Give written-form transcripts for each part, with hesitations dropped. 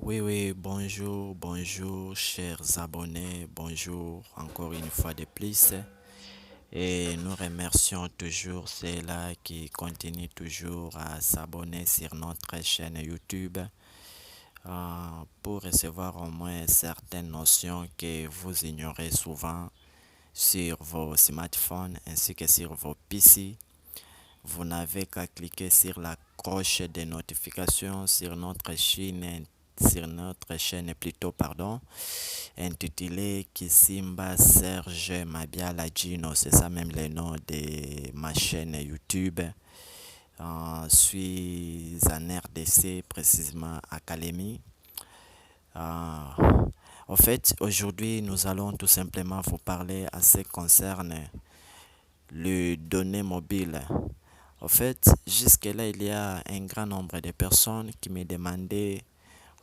Oui, bonjour, chers abonnés, bonjour encore une fois de plus. Et nous remercions toujours ceux-là qui continuent toujours à s'abonner sur notre chaîne YouTube pour recevoir au moins certaines notions que vous ignorez souvent sur vos smartphones ainsi que sur vos PC. Vous n'avez qu'à cliquer sur la cloche de notification sur notre chaîne plutôt, pardon, intitulée Kisimba Serge Mabiala Gino. C'est ça même le nom de ma chaîne YouTube. Je suis en RDC, précisément à Kalemi. En fait, aujourd'hui, nous allons tout simplement vous parler à ce qui concerne les données mobiles. En fait, jusque-là, il y a un grand nombre de personnes qui me demandaient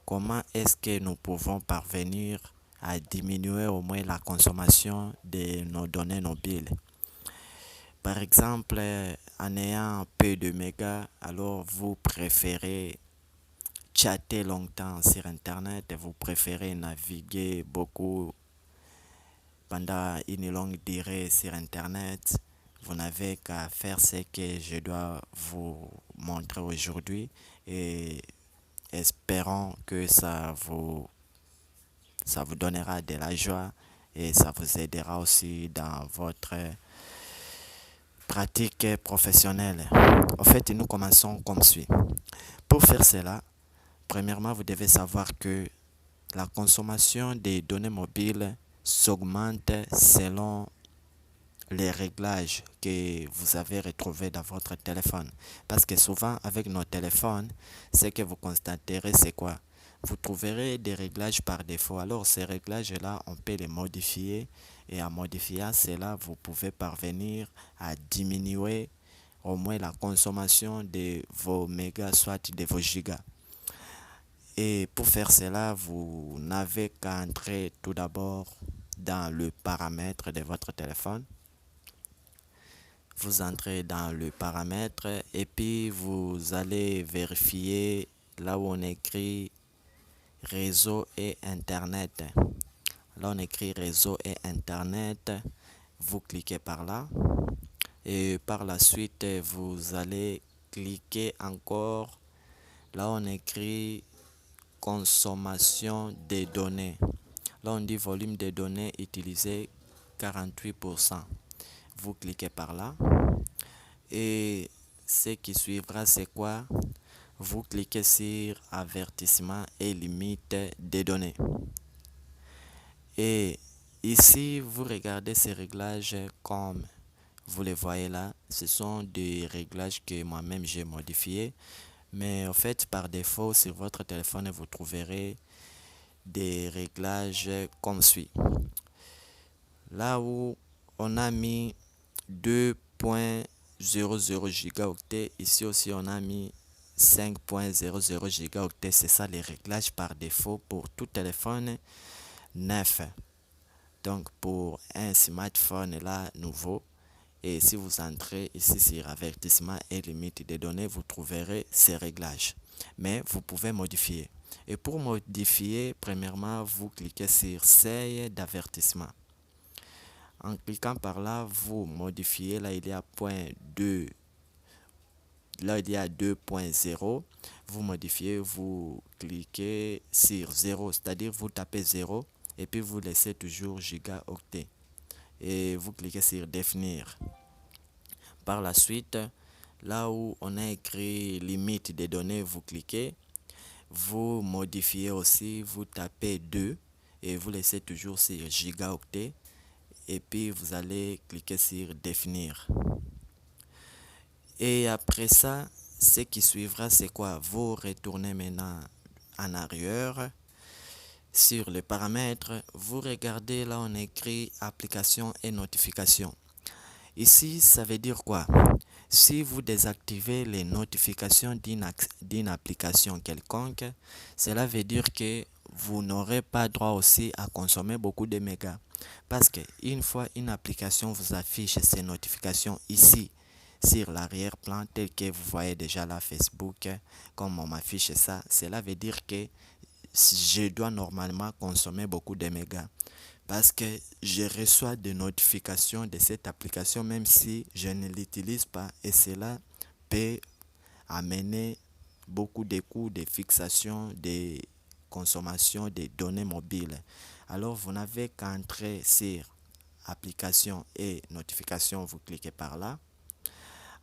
comment est-ce que nous pouvons parvenir à diminuer au moins la consommation de nos données mobiles. Par exemple, en ayant peu de mégas, alors vous préférez chatter longtemps sur Internet et vous préférez naviguer beaucoup pendant une longue durée sur Internet. Vous n'avez qu'à faire ce que je dois vous montrer aujourd'hui et espérons que ça vous donnera de la joie et ça vous aidera aussi dans votre pratique professionnelle. En fait, nous commençons comme suit. Pour faire cela, premièrement, vous devez savoir que la consommation des données mobiles s'augmente selon les réglages que vous avez retrouvés dans votre téléphone. Parce que souvent, avec nos téléphones, ce que vous constaterez, c'est quoi? Vous trouverez des réglages par défaut. Alors, ces réglages-là, on peut les modifier. Et en modifiant cela, vous pouvez parvenir à diminuer au moins la consommation de vos mégas, soit de vos gigas. Et pour faire cela, vous n'avez qu'à entrer tout d'abord dans le paramètre de votre téléphone. Vous entrez dans le paramètre et puis vous allez vérifier là où on écrit réseau et internet. Là on écrit réseau et internet. Vous cliquez par là et par la suite vous allez cliquer encore là on écrit consommation des données. Là on dit volume des données utilisé 48%. Vous cliquez par là et ce qui suivra c'est quoi? Vous cliquez sur avertissement et limite des données. Et ici, vous regardez ces réglages comme vous les voyez là. Ce sont des réglages que moi-même j'ai modifiés. Mais en fait, par défaut, sur votre téléphone, vous trouverez des réglages comme suit. Là où on a mis 2.00 gigaoctets, ici aussi on a mis 5.00 gigaoctets. C'est ça les réglages par défaut pour tout téléphone neuf. Donc pour un smartphone là nouveau, et si vous entrez ici sur avertissement et limite des données, vous trouverez ces réglages. Mais vous pouvez modifier. Et pour modifier, premièrement, vous cliquez sur seuil d'avertissement. En cliquant par là, vous modifiez. Là, il y a point 2. Là, il y a 2.0. Vous modifiez, vous cliquez sur 0, c'est-à-dire vous tapez 0 et puis vous laissez toujours gigaoctet. Et vous cliquez sur définir. Par la suite, là où on a écrit limite des données, vous cliquez. Vous modifiez aussi, vous tapez 2 et vous laissez toujours sur gigaoctet. Et puis vous allez cliquer sur définir. Et après ça, ce qui suivra, c'est quoi? Vous retournez maintenant en arrière sur les paramètres. Vous regardez là, on écrit application et notification. Ici, ça veut dire quoi? Si vous désactivez les notifications d'une application quelconque, cela veut dire que vous n'aurez pas droit aussi à consommer beaucoup de mégas. Parce que une fois une application vous affiche ces notifications ici sur l'arrière-plan tel que vous voyez déjà là Facebook, comme on m'affiche ça, cela veut dire que je dois normalement consommer beaucoup de mégas parce que je reçois des notifications de cette application même si je ne l'utilise pas et cela peut amener beaucoup de coûts de fixation de consommation des données mobiles. Alors vous n'avez qu'à entrer sur application et notification, vous cliquez par là.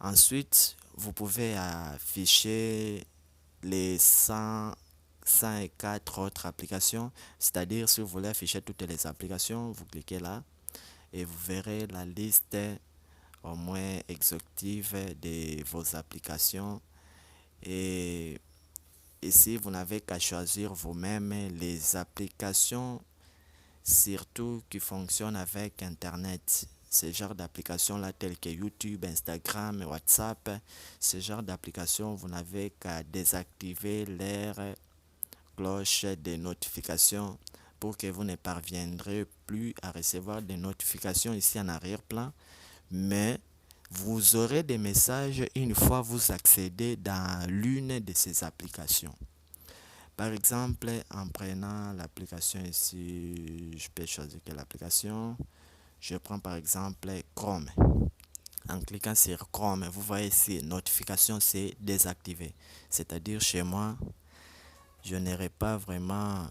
Ensuite, vous pouvez afficher les 104 autres applications, c'est-à-dire si vous voulez afficher toutes les applications, vous cliquez là et vous verrez la liste au moins exhaustive de vos applications. Et ici, vous n'avez qu'à choisir vous-même les applications, surtout qui fonctionnent avec Internet. Ce genre d'applications-là, telles que YouTube, Instagram, WhatsApp, ce genre d'applications, vous n'avez qu'à désactiver leur cloche de notification pour que vous ne parviendrez plus à recevoir des notifications ici en arrière-plan, mais vous aurez des messages une fois vous accédez dans l'une de ces applications. Par exemple, en prenant l'application ici, je peux choisir quelle application. Je prends par exemple Chrome. En cliquant sur Chrome, vous voyez ici, notification c'est désactivé. C'est-à-dire chez moi, je n'aurai pas vraiment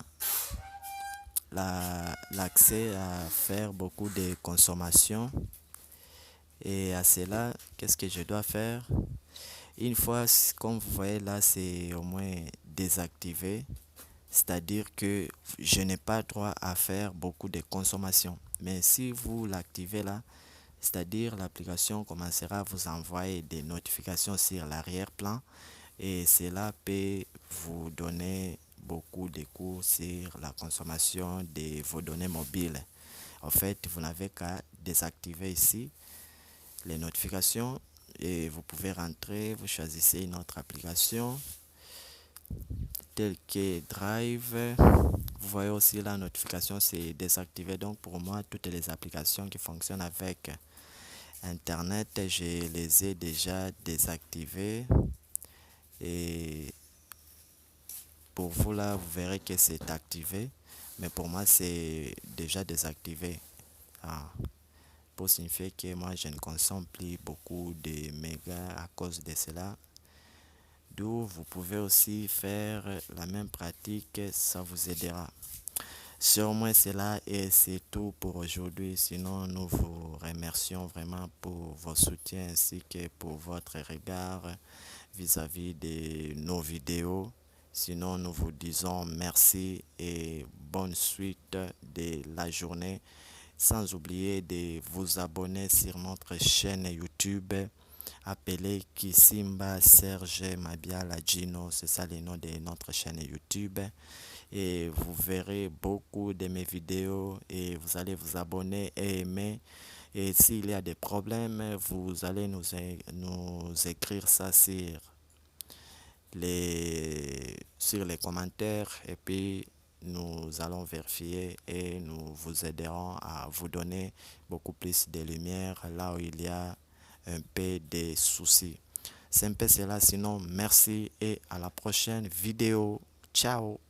l'accès à faire beaucoup de consommation. Et à cela, qu'est-ce que je dois faire? Une fois, comme vous voyez là, c'est au moins désactivé. C'est-à-dire que je n'ai pas droit à faire beaucoup de consommation. Mais si vous l'activez là, c'est-à-dire l'application commencera à vous envoyer des notifications sur l'arrière-plan et cela peut vous donner beaucoup de cours sur la consommation de vos données mobiles. En fait, vous n'avez qu'à désactiver ici les notifications et vous pouvez rentrer, vous choisissez une autre application telle que Drive. Vous voyez aussi la notification c'est désactivé, donc pour moi toutes les applications qui fonctionnent avec Internet je les ai déjà désactivées et pour vous là vous verrez que c'est activé mais pour moi c'est déjà désactivé. Ah, pour signifier que moi je ne consomme plus beaucoup de mégas à cause de cela. D'où vous pouvez aussi faire la même pratique, ça vous aidera. Sur moi cela et c'est tout pour aujourd'hui. Sinon nous vous remercions vraiment pour vos soutiens ainsi que pour votre regard vis-à-vis de nos vidéos. Sinon nous vous disons merci et bonne suite de la journée. Sans oublier de vous abonner sur notre chaîne YouTube appelée Kisimba Serge Mabiala Gino, c'est ça le nom de notre chaîne YouTube. Et vous verrez beaucoup de mes vidéos et vous allez vous abonner et aimer. Et s'il y a des problèmes, vous allez nous écrire ça sur les commentaires et puis nous allons vérifier et nous vous aiderons à vous donner beaucoup plus de lumière là où il y a un peu de soucis. C'est un peu cela, sinon merci et à la prochaine vidéo. Ciao!